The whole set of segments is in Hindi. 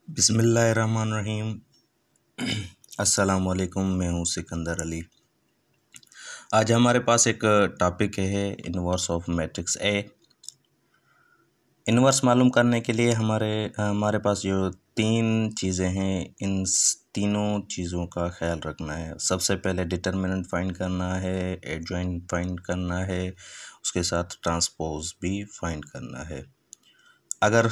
बिस्मिल्लाहिर्रहमानिर्रहीम। अस्सलामुअलैकुम। मैं हूँ सिकंदर अली। आज हमारे पास एक टॉपिक है inverse of matrix A. Inverse मालूम करने के लिए हमारे पास जो तीन चीज़ें हैं, इन तीनों चीज़ों का ख्याल रखना है। सबसे पहले डिटर्मिनेंट फाइंड करना है, एडजॉइंट फाइंड करना है, उसके साथ ट्रांसपोज भी फाइंड करना है। अगर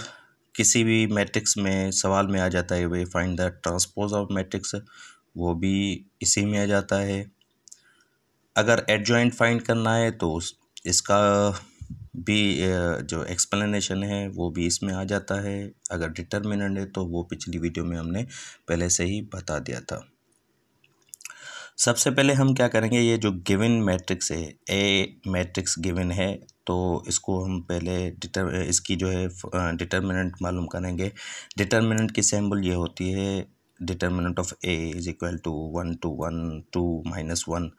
किसी भी मैट्रिक्स में सवाल में आ जाता है भाई find the transpose of matrix, वो भी इसी में आ जाता है। अगर एडजॉइंट फाइंड करना है तो इसका भी जो एक्सप्लेनेशन है वो भी इसमें आ जाता है। अगर डिटर्मिनेंट है तो वो पिछली वीडियो में हमने पहले से ही बता दिया था। सबसे पहले हम क्या करेंगे, ये जो गिवन मैट्रिक्स है, ए मैट्रिक्स गिवन है, तो इसको हम पहले इसकी जो है डिटर्मिनेंट मालूम करेंगे। डिटर्मिनेंट की सिंबल ये होती है, determinant of A is equal to 1 to 1 2 -1।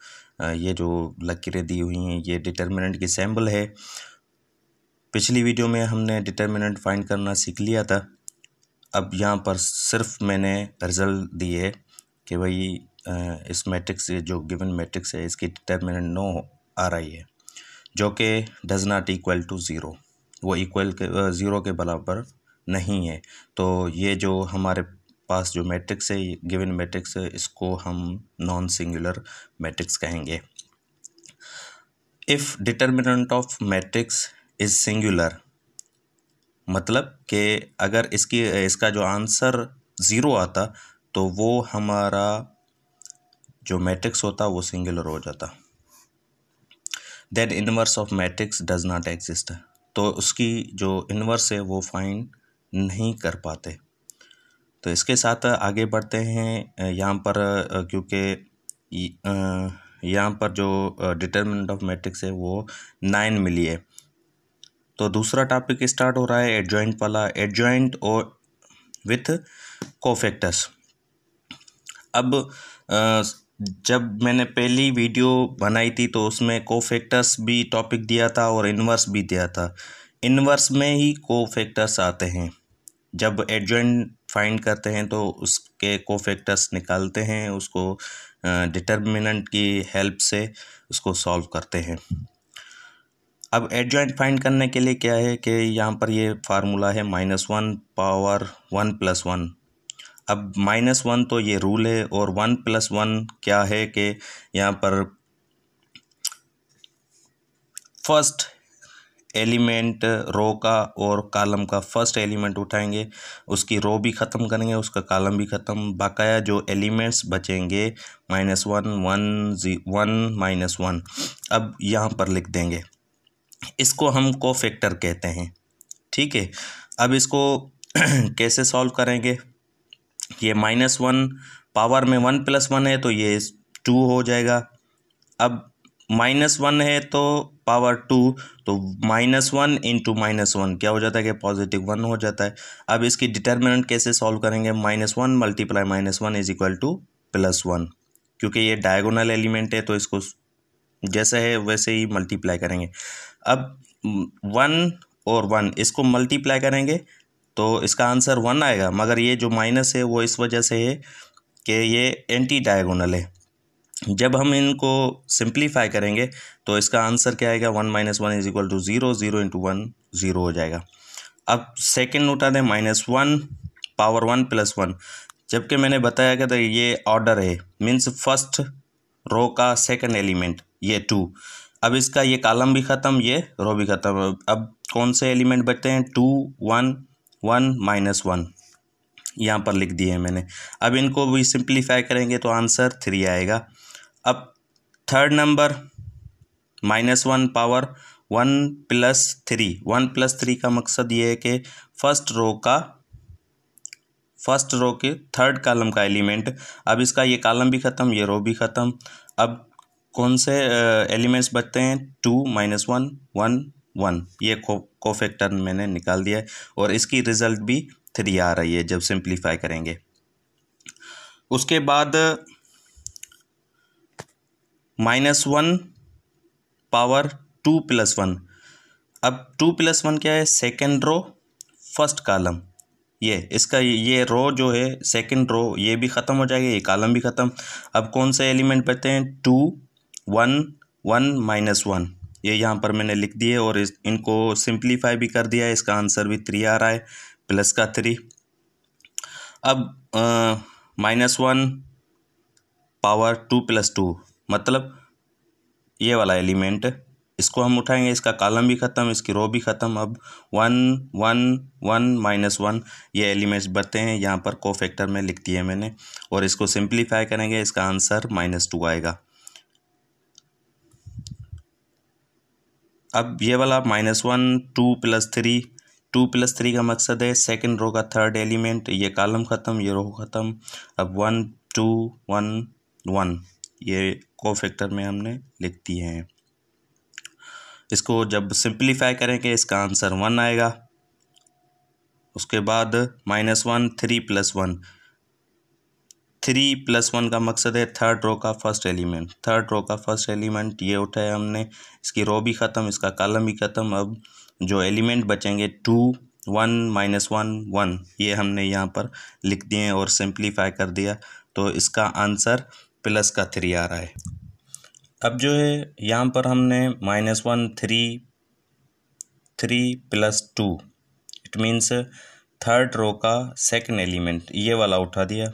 ये जो लकीरें दी हुई हैं ये डिटर्मिनेंट की सिंबल है। पिछली वीडियो में हमने डिटर्मिनेंट फाइंड करना सीख लिया था। अब यहाँ पर सिर्फ मैंने रिजल्ट दिए कि भाई इस मैट्रिक्स जो गिवन मैट्रिक्स है इसकी डिटर्मिनेंट 9 आ रही है, जो कि does not equal to zero, वो इक्वल के ज़ीरो के बराबर नहीं है। तो ये जो हमारे पास जो मैट्रिक्स है गिवन मैट्रिक्स है, इसको हम नॉन सिंगुलर मैट्रिक्स कहेंगे। If determinant of matrix is singular, मतलब कि अगर इसका जो आंसर ज़ीरो आता तो वो हमारा जो मैट्रिक्स होता वो सिंगुलर हो जाता। That inverse of matrix does not exist, तो उसकी जो इनवर्स है वो फाइंड नहीं कर पाते। तो इसके साथ आगे बढ़ते हैं। यहाँ पर क्योंकि यहाँ पर जो डिटर्मिनेंट ऑफ मैट्रिक्स है वो 9 मिली है, तो दूसरा टॉपिक स्टार्ट हो रहा है एडजॉइंट वाला। एडजॉइंट और विथ कोफैक्टर्स। अब जब मैंने पहली वीडियो बनाई थी तो उसमें कोफैक्टर्स भी टॉपिक दिया था और इन्वर्स भी दिया था। इन्वर्स में ही कोफैक्टर्स आते हैं। जब एडजॉइंट फाइंड करते हैं तो उसके कोफैक्टर्स निकालते हैं, उसको डिटर्मिनेंट की हेल्प से उसको सॉल्व करते हैं। अब एडजॉइंट फाइंड करने के लिए क्या है कि यहाँ पर ये फार्मूला है -1 पावर 1 + 1। अब -1 तो ये रूल है, और 1 + 1 क्या है कि यहाँ पर फर्स्ट एलिमेंट रो का और कॉलम का फर्स्ट एलिमेंट उठाएंगे, उसकी रो भी ख़त्म करेंगे, उसका कॉलम भी ख़त्म, बकाया जो एलिमेंट्स बचेंगे -1 1 -1 अब यहाँ पर लिख देंगे। इसको हम कोफैक्टर कहते हैं। ठीक है, अब इसको कैसे सॉल्व करेंगे। ये -1 पावर में 1 + 1 है तो ये 2 हो जाएगा। अब -1 है तो पावर 2, तो -1 × -1 क्या हो जाता है कि +1 हो जाता है। अब इसकी डिटर्मिनेंट कैसे सॉल्व करेंगे, -1 × -1 इज इक्वल टू +1, क्योंकि ये डायगोनल एलिमेंट है तो इसको जैसे है वैसे ही मल्टीप्लाई करेंगे। अब 1 और 1 इसको मल्टीप्लाई करेंगे तो इसका आंसर 1 आएगा, मगर ये जो माइनस है वो इस वजह से है कि ये एंटी डायगोनल है। जब हम इनको सिंप्लीफाई करेंगे तो इसका आंसर क्या आएगा, 1 - 1 इज इक्वल टू 0, 0 × 1 0 हो जाएगा। अब सेकेंड उठा दें, -1 पावर 1 + 1, जबकि मैंने बताया कि तो ये ऑर्डर है, मीन्स फर्स्ट रो का सेकंड एलिमेंट ये 2। अब इसका ये कॉलम भी ख़त्म, ये रो भी ख़त्म। अब कौन से एलिमेंट बचते हैं, 2 1 1 -1 यहाँ पर लिख दिए हैं मैंने। अब इनको भी सिंप्लीफाई करेंगे तो आंसर 3 आएगा। अब थर्ड नंबर -1 पावर 1 + 3, 1 + 3 का मकसद ये है कि फर्स्ट रो के थर्ड कॉलम का एलिमेंट। अब इसका ये कॉलम भी ख़त्म, ये रो भी ख़त्म। अब कौन से एलिमेंट्स बचते हैं, 2 -1 1 1, ये कोफैक्टर मैंने निकाल दिया है, और इसकी रिज़ल्ट भी 3 आ रही है जब सिंप्लीफाई करेंगे। उसके बाद -1 पावर 2 + 1। अब 2 + 1 क्या है, सेकेंड रो फर्स्ट कॉलम, ये इसका ये रो जो है सेकंड रो ये भी ख़त्म हो जाएगा, ये कॉलम भी ख़त्म। अब कौन से एलिमेंट बचते हैं? 2 1 1 -1 ये यहाँ पर मैंने लिख दिए और इनको सिंप्लीफाई भी कर दिया है। इसका आंसर भी 3 आ रहा है, प्लस का 3। अब -1 पावर 2 + 2 मतलब ये वाला एलिमेंट, इसको हम उठाएंगे, इसका कॉलम भी ख़त्म, इसकी रो भी ख़त्म। अब 1 1 1 -1 ये एलिमेंट्स बचते हैं, यहाँ पर कोफैक्टर में लिख दिए मैंने, और इसको सिंप्लीफाई करेंगे, इसका आंसर -2 आएगा। अब ये वाला -1 2 + 3 2 + 3 का मकसद है सेकंड रो का थर्ड एलिमेंट, ये कॉलम ख़त्म, ये रो ख़त्म। अब 1 2 1 1 ये कोफैक्टर में हमने लिख दिए हैं। इसको जब सिंप्लीफाई करेंगे इसका आंसर 1 आएगा। उसके बाद -1 3 + 1 3 + 1 का मकसद है थर्ड रो का फर्स्ट एलिमेंट। थर्ड रो का फर्स्ट एलिमेंट ये उठाया हमने, इसकी रो भी ख़त्म, इसका कॉलम भी ख़त्म। अब जो एलिमेंट बचेंगे 2 1 -1 1 ये हमने यहाँ पर लिख दिए हैं और सिंप्लीफाई कर दिया, तो इसका आंसर प्लस का 3 आ रहा है। अब जो है यहाँ पर हमने -1 3 + 2 इट मीन्स थर्ड रो का सेकंड एलिमेंट ये वाला उठा दिया,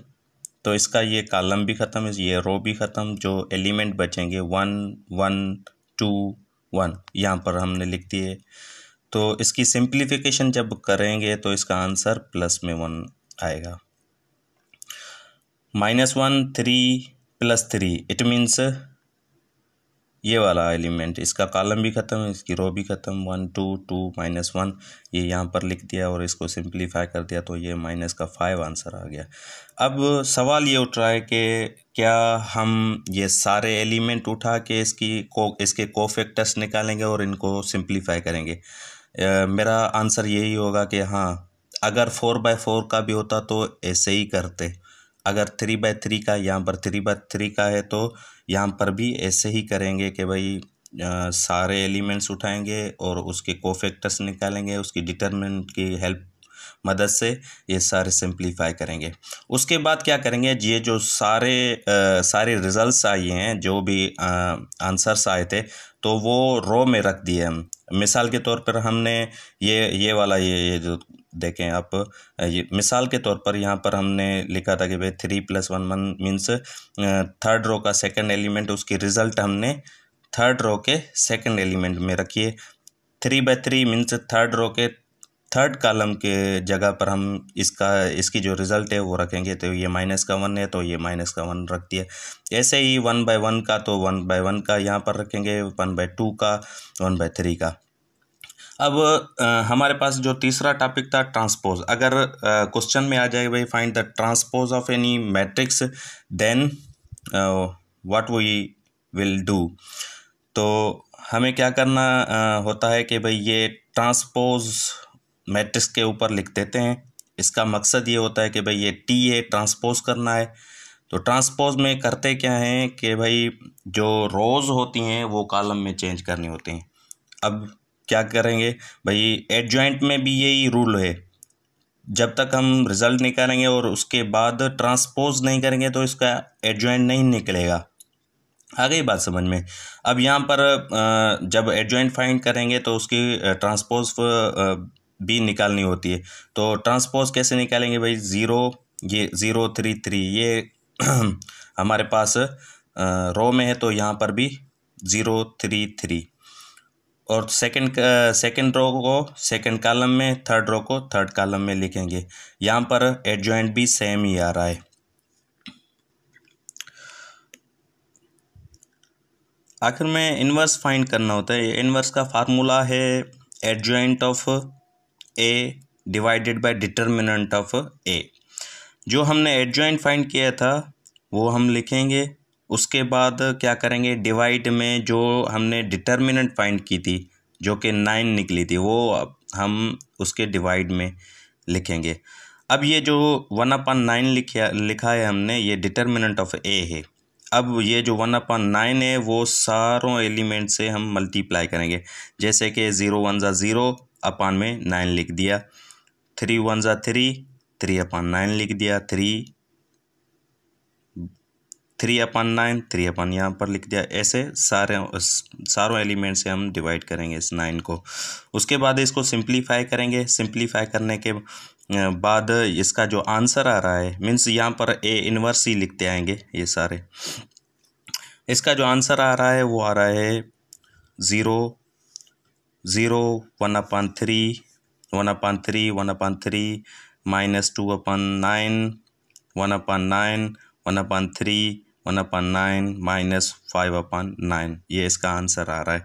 तो इसका ये कॉलम भी ख़त्म, ये रो भी ख़त्म। जो एलिमेंट बचेंगे 1 1 2 1 यहाँ पर हमने लिख दिए, तो इसकी सिंप्लीफिकेशन जब करेंगे तो इसका आंसर प्लस में 1 आएगा। -1 3 + 3 इट मीन्स ये वाला एलिमेंट, इसका कॉलम भी ख़त्म, इसकी रो भी ख़त्म। 1 2 2 -1 ये यहाँ पर लिख दिया और इसको सिंप्लीफाई कर दिया, तो ये -5 आंसर आ गया। अब सवाल ये उठ रहा है कि क्या हम ये सारे एलिमेंट उठा के इसके कोफैक्टर्स निकालेंगे और इनको सिंप्लीफाई करेंगे? मेरा आंसर यही होगा कि हाँ, अगर 4/4 का भी होता तो ऐसे ही करते। अगर 3/3 का, यहाँ पर 3/3 का है तो यहाँ पर भी ऐसे ही करेंगे कि भाई सारे एलिमेंट्स उठाएंगे और उसके कोफैक्टर्स निकालेंगे, उसकी डिटरमिनेंट की हेल्प मदद से ये सारे सिंप्लीफाई करेंगे। उसके बाद क्या करेंगे, ये जो सारे रिजल्ट्स आए हैं, जो भी आंसर्स आए थे, तो वो रो में रख दिए हम। मिसाल के तौर पर हमने ये वाला ये जो देखें आप, ये मिसाल के तौर पर यहाँ पर हमने लिखा था कि भाई 3 + 1 1 मीन्स थर्ड रो का सेकंड एलिमेंट, उसकी रिज़ल्ट हमने थर्ड रो के सेकंड एलिमेंट में रखिए। 3/3 मीन्स थर्ड रो के थर्ड कॉलम के जगह पर हम इसकी जो रिज़ल्ट है वो रखेंगे, तो ये -1 है तो ये -1 रख दिया। ऐसे ही 1/1 का तो 1/1 का यहाँ पर रखेंगे, 1/2 का, 1/3 का। अब हमारे पास जो तीसरा टॉपिक था ट्रांसपोज। अगर क्वेश्चन में आ जाए भाई find the transpose of any matrix then what we will do, तो हमें क्या करना होता है कि भाई ये ट्रांसपोज मैट्रिक्स के ऊपर लिख देते हैं। इसका मकसद ये होता है कि भाई ये टी है, ट्रांसपोज करना है। तो ट्रांसपोज में करते क्या हैं कि भाई जो रोज़ होती हैं वो कॉलम में चेंज करनी होती हैं। अब क्या करेंगे भाई, एडजॉइंट में भी यही रूल है, जब तक हम रिज़ल्ट निकालेंगे और उसके बाद ट्रांसपोज नहीं करेंगे तो इसका एडजॉइंट नहीं निकलेगा। आ गई बात समझ में? अब यहाँ पर जब एडजॉइंट फाइंड करेंगे तो उसकी ट्रांसपोज भी निकालनी होती है। तो ट्रांसपोज कैसे निकालेंगे भाई, 0 3 3 ये हमारे पास रो में है, तो यहाँ पर भी 0 3 3, और सेकंड रो को सेकंड कॉलम में, थर्ड रो को थर्ड कॉलम में लिखेंगे। यहाँ पर एडजॉइंट भी सेम ही आ रहा है। आखिर में इन्वर्स फाइंड करना होता है। इन्वर्स का फार्मूला है adjoint of A divided by determinant of A. जो हमने एडजॉइंट फाइंड किया था वो हम लिखेंगे, उसके बाद क्या करेंगे, डिवाइड में जो हमने डिटर्मिनेंट फाइंड की थी जो कि 9 निकली थी, वो हम उसके डिवाइड में लिखेंगे। अब ये जो 1/9 लिखा है हमने, ये डिटर्मिनेंट ऑफ ए है। अब ये जो 1/9 है वो सारों एलिमेंट से हम मल्टीप्लाई करेंगे, जैसे कि 0 1 ज़ा 0 अपान में 9 लिख दिया, 3 1 ज़ा 3 3/9 लिख दिया, 3/9, 3 यहाँ पर लिख दिया। ऐसे सारों एलिमेंट से हम डिवाइड करेंगे इस 9 को। उसके बाद इसको सिंप्लीफाई करेंगे। सिंप्लीफाई करने के बाद इसका जो आंसर आ रहा है, मीन्स यहाँ पर ए इनवर्स ही लिखते आएंगे ये सारे। इसका जो आंसर आ रहा है वो आ रहा है 0, 0, 1/3, 1/3, 1/3, -2/9, 1/9, 1/3, 1/9, -5/9, ये इसका आंसर आ रहा है।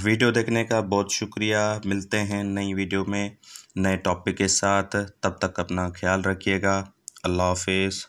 वीडियो देखने का बहुत शुक्रिया। मिलते हैं नई वीडियो में नए टॉपिक के साथ। तब तक अपना ख्याल रखिएगा। अल्लाह हाफिज़।